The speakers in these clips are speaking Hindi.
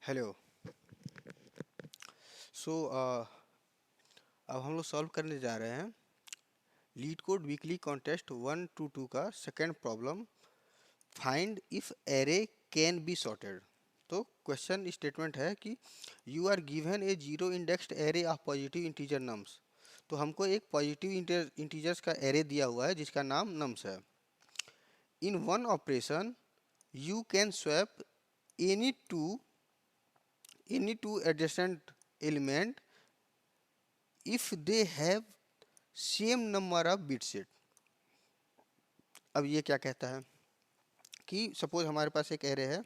हेलो। सो अब हम लोग सॉल्व करने जा रहे हैं लीड कोड वीकली कॉन्टेस्ट 1-2 का second problem. Find if array can be sorted. तो क्वेश्चन स्टेटमेंट है कि you are given a zero indexed array of positive integer nums. तो हमको एक पॉजिटिव इंटीजर्स का एरे दिया हुआ है जिसका नाम नम्स है। In one operation you can swap any two adjacent element if they have same number of bit set. अब ये क्या कहता है कि सपोज हमारे पास एक एरे है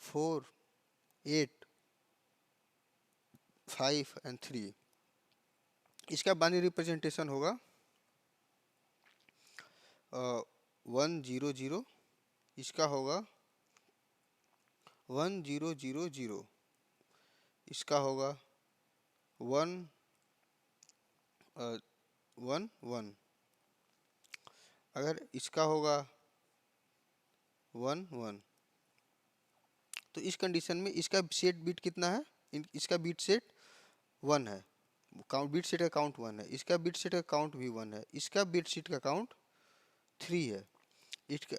4, 8, 5 एंड 3। इसका बाइनरी रिप्रेजेंटेशन होगा 1 0 0। इसका होगा 1 0 0 0। इसका होगा 1 1 1। अगर इसका होगा 1 1, तो इस कंडीशन में इसका सेट बिट कितना है? इसका बिट सेट 1 है। काउंट बिट सेट का काउंट 1 है। इसका बिट सेट का काउंट भी 1 है। इसका बिट सेट का काउंट 3 है।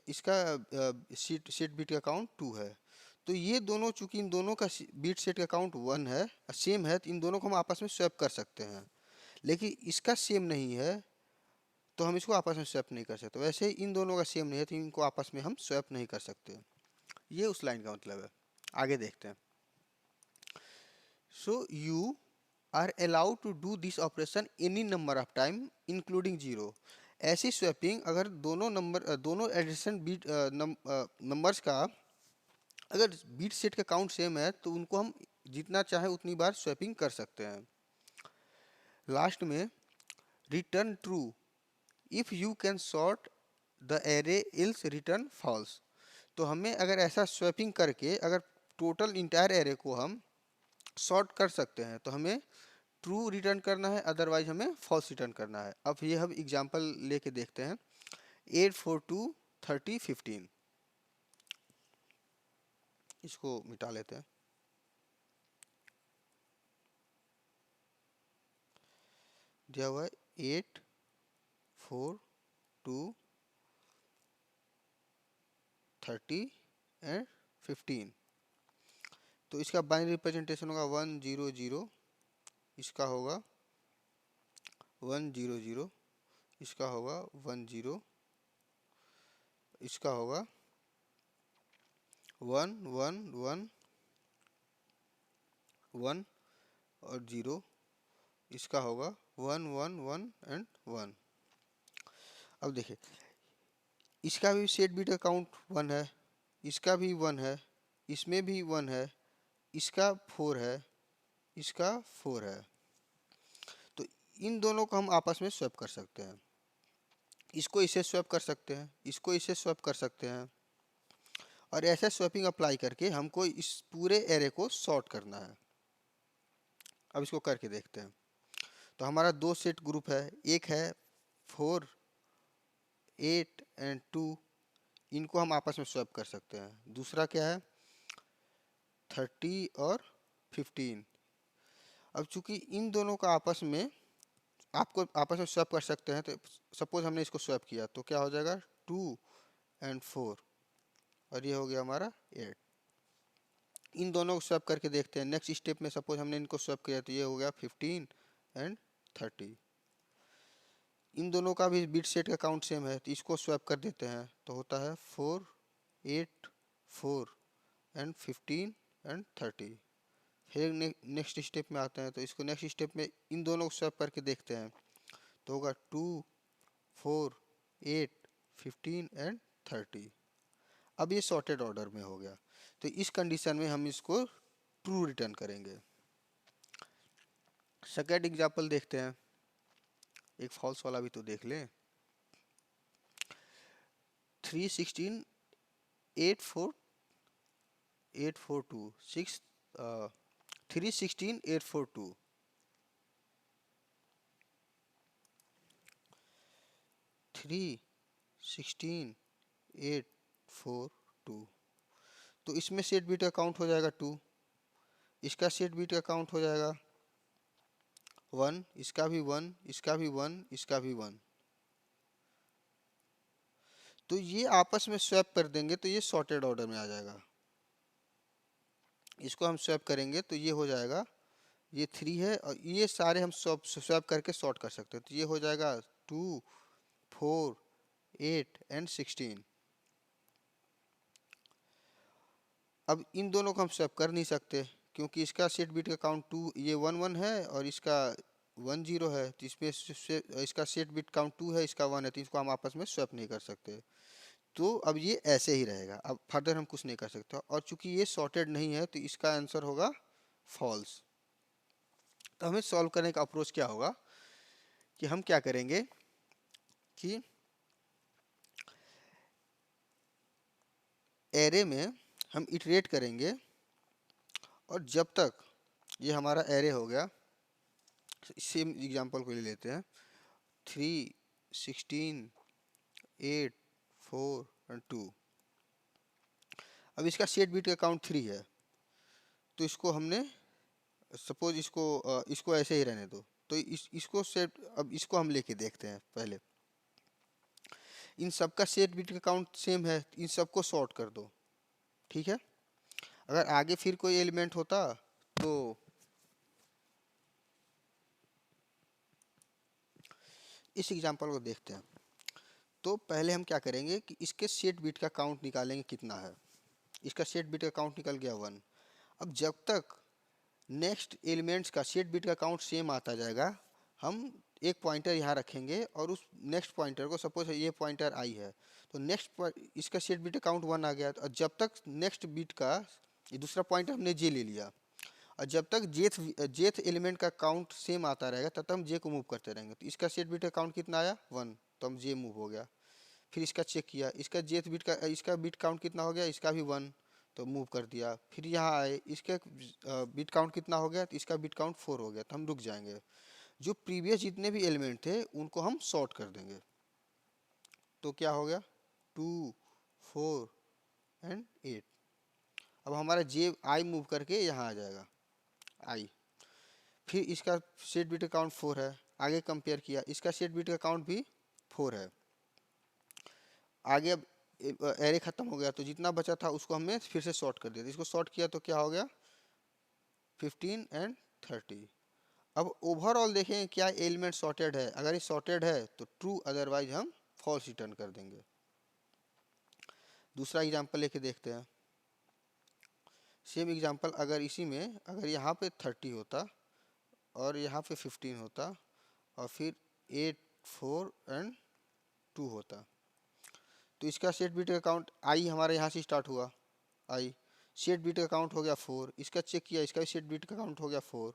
इसका सेट बिट का काउंट 2 है। तो ये दोनों, चूंकि इन दोनों का बिट सेट का काउंट 1 है, सेम है, तो इन दोनों को हम आपस में स्वैप कर सकते हैं। लेकिन इसका सेम नहीं है तो हम इसको आपस में स्वैप नहीं कर सकते। वैसे ही इन दोनों का सेम नहीं है तो इनको आपस में हम स्वैप नहीं कर सकते। ये उस लाइन का मतलब है। आगे देखते हैं। So you are allowed to do this operation any number of time including zero. ऐसी स्वैपिंग अगर दोनों एडिशन बीट नंबर्स का अगर बीट सेट का काउंट सेम है तो उनको हम जितना चाहे उतनी बार स्वैपिंग कर सकते हैं। लास्ट में return true if you can sort the array else return false. तो हमें अगर ऐसा स्वैपिंग करके अगर टोटल इंटायर एरे को हम सॉर्ट कर सकते हैं तो हमें ट्रू रिटर्न करना है, अदरवाइज हमें फॉल्स रिटर्न करना है। अब ये हम एग्जांपल लेके देखते हैं। 8 4 2 30 15। इसको मिटा लेते हैं। दिया हुआ है 8 4 2 30 एंड 15। तो इसका बाइनरी रिप्रेजेंटेशन होगा 1 0 0। इसका होगा 1 0 0। इसका होगा 1 0। इसका होगा 1 1 1 1 और 0। इसका होगा 1 1 1 एंड 1। अब देखिए, इसका भी सेट बिट का काउंट 1 है, इसका भी 1 है, इसमें भी 1 है, इसका 4 है, इसका 4 है। तो इन दोनों को हम आपस में स्वैप कर सकते हैं। इसको इसे स्वैप कर सकते हैं, इसको इसे स्वैप कर सकते हैं, और ऐसा स्वैपिंग अप्लाई करके हमको इस पूरे एरे को सॉर्ट करना है। अब इसको करके देखते हैं। तो हमारा दो सेट ग्रुप है। एक है 4 8 एंड 2। इनको हम आपस में स्वैप कर सकते हैं। दूसरा क्या है 30 और 15। अब चूंकि इन दोनों का आपस में आपको आपस में स्वैप कर सकते हैं, तो सपोज हमने इसको स्वैप किया तो क्या हो जाएगा 2 एंड 4, और ये हो गया हमारा 8। इन दोनों को स्वैप करके देखते हैं। नेक्स्ट स्टेप में सपोज हमने इनको स्वैप किया तो ये हो गया 15 एंड 30। इन दोनों का भी बिट सेट का काउंट सेम है तो इसको स्वैप कर देते हैं तो होता है 4 8 4 एंड 15 एंड 30। फिर नेक्स्ट स्टेप में आते हैं तो इसको नेक्स्ट स्टेप में इन दोनों को स्वैप करके देखते हैं तो होगा 2 4 8 15 एंड 30। अब ये सॉर्टेड ऑर्डर में हो गया। तो इस कंडीशन में हम इसको ट्रू रिटर्न करेंगे। सेकेंड एग्जाम्पल देखते हैं। एक फॉल्स वाला भी तो देख लें। 3 16 8 4 8 4 2 6 3 16 8 4 2। 3 16 8 4 2। तो इसमें सेट बिट का काउंट हो जाएगा 2, इसका सेट बिट का काउंट हो जाएगा 1, इसका भी 1, इसका भी 1, इसका भी 1। तो ये आपस में स्वैप कर देंगे तो ये सॉर्टेड ऑर्डर में आ जाएगा। इसको हम स्वैप करेंगे तो ये हो जाएगा, ये 3 है और ये सारे हम स्वैप करके सॉर्ट कर सकते हैं। तो ये हो जाएगा 2, 4, 8 एंड 16। अब इन दोनों को हम स्वैप कर नहीं सकते क्योंकि इसका सेट बिट का काउंट 2, ये 1 1 है और इसका 1 0 है। तो इसमें इसका सेट बिट काउंट 2 है, इसका 1 है, तो इसको हम आपस में स्वैप नहीं कर सकते। तो अब ये ऐसे ही रहेगा, अब फर्दर हम कुछ नहीं कर सकते। और चूंकि ये सॉर्टेड नहीं है तो इसका आंसर होगा फॉल्स। तो हमें सॉल्व करने का अप्रोच क्या होगा कि हम क्या करेंगे कि एरे में हम इटरेट करेंगे और जब तक ये हमारा एरे हो गया, सेम एग्जांपल को ले लेते हैं, 3, 16, 8, 4 और 2। अब इसका सेट बिट का काउंट 3 है तो इसको हमने सपोज इसको ऐसे ही रहने दो। तो इसको सेट, अब इसको हम लेके देखते हैं। पहले इन सबका सेट बिट का काउंट सेम है, इन सबको सॉर्ट कर दो, ठीक है। अगर आगे फिर कोई एलिमेंट होता तो इस एग्जांपल को देखते हैं। तो पहले हम क्या करेंगे कि इसके सेट बिट का काउंट निकालेंगे कितना है। इसका सेट बिट का काउंट निकल गया 1। अब जब तक नेक्स्ट एलिमेंट्स का सेट बिट का काउंट सेम आता जाएगा, हम एक पॉइंटर यहाँ रखेंगे और उस नेक्स्ट पॉइंटर को, सपोज ये पॉइंटर आई है तो नेक्स्ट इसका सेट बिट का काउंट 1 आ गया। और जब तक नेक्स्ट बिट का ये दूसरा पॉइंटर हमने जे ले लिया, और जब तक जेथ एलिमेंट का काउंट सेम आता रहेगा तब तक हम जे को मूव करते रहेंगे। तो इसका सेट बिट का काउंट कितना आया 1, तो हम जे मूव हो गया। फिर इसका चेक किया, इसका जेथ बिट का, इसका बिट काउंट कितना हो गया, इसका भी 1, तो मूव कर दिया। फिर यहाँ आए, इसका बिट काउंट कितना हो गया, तो इसका बिट काउंट 4 हो गया, तो हम रुक जाएंगे। जो प्रीवियस जितने भी एलिमेंट थे उनको हम सॉर्ट कर देंगे। तो क्या हो गया 2, 4 एंड 8। अब हमारा जे आई मूव करके यहाँ आ जाएगा आई। फिर इसका सेट बिट का काउंट 4 है, आगे कंपेयर किया, इसका सेट बिट का काउंट भी 4 है। आगे अब एरे खत्म हो गया तो जितना बचा था उसको हमने फिर से सॉर्ट कर दिया। इसको सॉर्ट किया तो क्या हो गया 15 एंड 30। अब ओवरऑल देखें क्या एलिमेंट सॉर्टेड है। अगर ये सॉर्टेड है तो ट्रू, अदरवाइज हम फॉल्स रिटर्न कर देंगे। दूसरा एग्जांपल लेके देखते हैं। सेम एग्जांपल, अगर इसी में अगर यहाँ पे 30 होता और यहाँ पे 15 होता और फिर 8, 4 एंड 2 होता, तो इसका सेट बिट का काउंट आई हमारे यहाँ से स्टार्ट हुआ, आई सेट बिट का काउंट हो गया 4। इसका चेक किया, इसका भी सेट बिट का काउंट हो गया 4।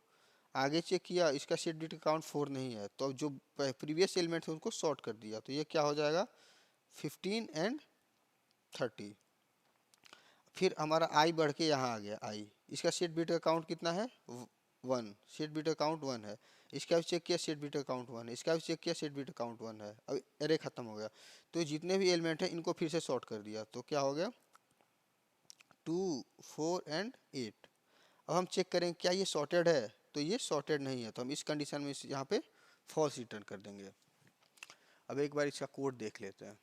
आगे चेक किया, इसका सेट बिट का काउंट 4 नहीं है, तो अब जो प्रीवियस एलिमेंट है उनको सॉर्ट कर दिया। तो ये क्या हो जाएगा 15 एंड 30। फिर हमारा आई बढ़ के यहाँ आ गया आई, इसका सेट बिट का काउंट कितना है 1, सेट बिट का काउंट 1 है। इसका भी चेक किया, सेट बिट का काउंट 1 है, इसका भी चेक किया, सेट बिट का काउंट 1 है। अब एरे खत्म हो गया तो जितने भी एलिमेंट हैं इनको फिर से सॉर्ट कर दिया। तो क्या हो गया 2, 4 एंड 8। अब हम चेक करें क्या ये सॉर्टेड है, तो ये सॉर्टेड नहीं है, तो हम इस कंडीशन में यहाँ पे फॉल्स रिटर्न कर देंगे। अब एक बार इसका कोड देख लेते हैं।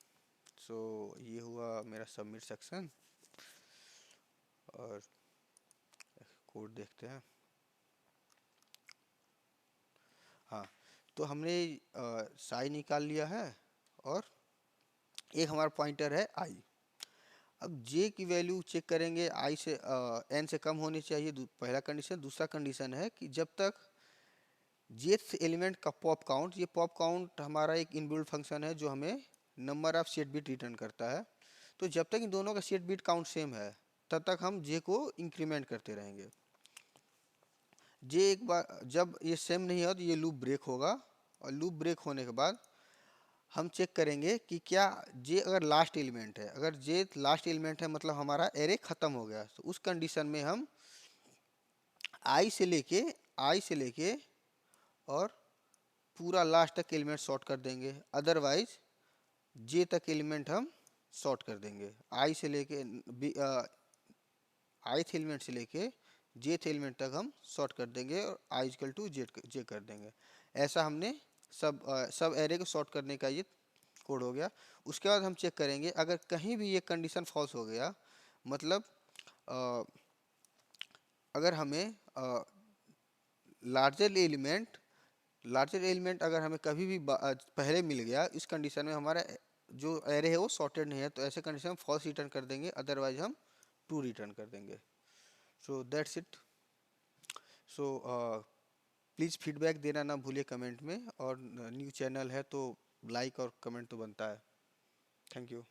सो ये हुआ मेरा सबमिट सेक्शन और कोड देखते हैं। हाँ, तो हमने साई निकाल लिया है और एक हमारा पॉइंटर है आई। अब जे की वैल्यू चेक करेंगे, आई से एन से कम होनी चाहिए, पहला कंडीशन। दूसरा कंडीशन है कि जब तक जेथ एलिमेंट का पॉप काउंट, ये पॉप काउंट हमारा एक इनबिल्ट फंक्शन है जो हमें number of set bit return करता है। तो जब तक इन दोनों का सेट बिट काउंट सेम है तब तक हम जे को इंक्रीमेंट करते रहेंगे। जे एक बार जब ये सेम नहीं हो तो ये लूप ब्रेक होगा, और लूप ब्रेक होने के बाद हम चेक करेंगे कि क्या जे अगर लास्ट एलिमेंट है, अगर जे लास्ट एलिमेंट है मतलब हमारा एरे खत्म हो गया, तो उस कंडीशन में हम आई से लेके और पूरा लास्ट तक एलिमेंट सॉर्ट कर देंगे। अदरवाइज जे तक एलिमेंट हम सॉर्ट कर देंगे, आई से लेके ith एलिमेंट से लेके jth एलिमेंट तक हम सॉर्ट कर देंगे और i इक्वल टू जे कर देंगे। ऐसा हमने सब एरे को सॉर्ट करने का ये कोड हो गया। उसके बाद हम चेक करेंगे अगर कहीं भी ये कंडीशन फॉल्स हो गया, मतलब अ, अगर हमें लार्जर एलिमेंट अगर हमें कभी भी पहले मिल गया, इस कंडीशन में हमारा जो एरे है वो सॉर्टेड नहीं है, तो ऐसे कंडीशन में फॉल्स रिटर्न कर देंगे, अदरवाइज हम ट्रू रिटर्न कर देंगे। So that's it. So please feedback देना ना भूलिए कमेंट में, और न्यू चैनल है तो लाइक और कमेंट तो बनता है। Thank you.